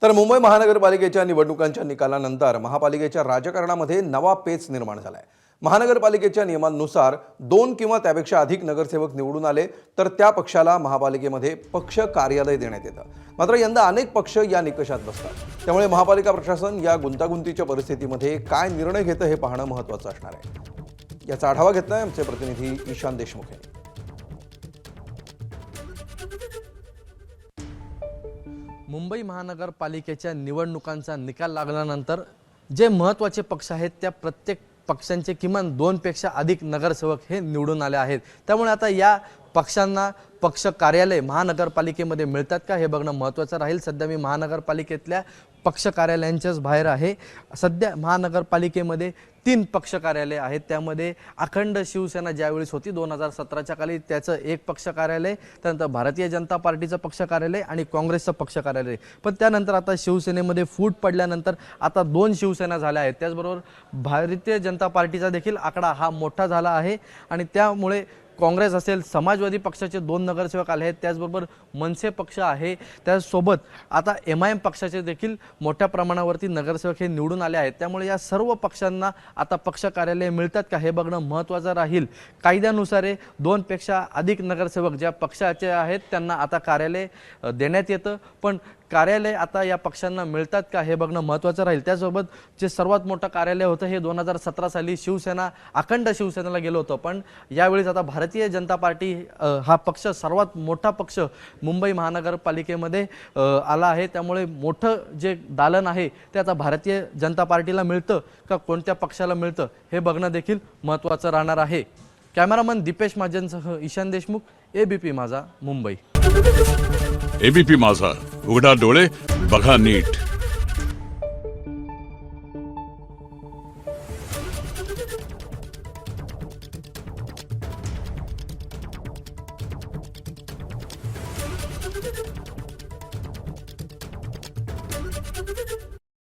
तर मुंबई महानगरपालिकेच्या निवडणुकांच्या निकालानंतर महापालिकेच्या राजकारणामध्ये नवा पेच निर्माण झालाय। महानगरपालिकेच्या नियमांनुसार 2 किंवा त्यापेक्षा अधिक नगरसेवक निवडून आले तर त्या पक्षाला महापालिकेमध्ये पक्ष कार्यालय देण्यात येतं। मात्र यंदा अनेक पक्ष या निकषात बसतात, त्यामुळे महापालिका प्रशासन या गुंतागुंतीच्या परिस्थितीमध्ये काय निर्णय घेतं हे पाहणं महत्त्वाचं असणार आहे। याचा आढावा घेतलाय आमचे प्रतिनिधी ईशान देशमुख यांनी। मुंबई महानगरपालिकेच्या निवडणुकांचा निकाल लागल्यानंतर जे महत्त्वाचे पक्ष आहेत त्या प्रत्येक पक्षांचे किमान 2 पेक्षा अधिक नगरसेवक हे निवडून आले आहेत। त्यामुळे आता या पक्षांना पक्ष कार्यालय महानगरपालिकेमध्ये मिळतात का हे बघणं महत्त्वाचं राहील। सध्या मी महानगरपालिकेतल्या पक्ष कार्यालयांच्याच बाहेर आहे। सध्या महानगरपालिकेमध्ये 3 पक्ष कार्यालय आहेत, त्यामध्ये अखंड शिवसेना ज्यावेळेस होती 2017च्या काली त्याचं एक पक्ष कार्यालय, त्यानंतर भारतीय जनता पार्टीचं पक्ष कार्यालय आणि काँग्रेसचं पक्ष कार्यालय। पण त्यानंतर आता शिवसेनेमध्ये फूट पडल्यानंतर आता 2 शिवसेना झाल्या आहेत। त्याचबरोबर भारतीय जनता पार्टीचा देखील आकडा हा मोठा झाला आहे आणि त्यामुळे काँग्रेस असेल, समाजवादी पक्षाचे 2 नगरसेवक आले आहेत, त्याचबरोबर मनसे पक्ष आहे, त्यासोबत आता MIM पक्षाचे देखील मोठ्या प्रमाणावरती नगरसेवक हे निवडून आले आहेत। त्यामुळे या सर्व पक्षांना आता पक्ष कार्यालय मिळतात का हे बघणं महत्त्वाचं राहील। कायद्यानुसार 2 पेक्षा अधिक नगरसेवक ज्या पक्षाचे आहेत त्यांना आता कार्यालय देण्यात येतं, पण कार्यालय आता या पक्षांना मिळतात का हे बघणं महत्त्वाचं राहील। त्यासोबत जे सर्वात मोठं कार्यालय होतं हे 2017 साली शिवसेना अखंड शिवसेनेला गेलं होतं, पण यावेळेस आता भारतीय जनता पार्टी हा पक्ष सर्वात मोठा पक्ष मुंबई महानगरपालिकेमध्ये आला आहे। त्यामुळे मोठं जे दालन आहे ते आता भारतीय जनता पार्टीला मिळतं का कोणत्या पक्षाला मिळतं हे बघणं देखील महत्त्वाचं राहणार आहे। कॅमेरामन दीपेश महाजनसह ईशान देशमुख, ABP माझा, मुंबई। ABP माझा, उघडा डोळे बघा नीट।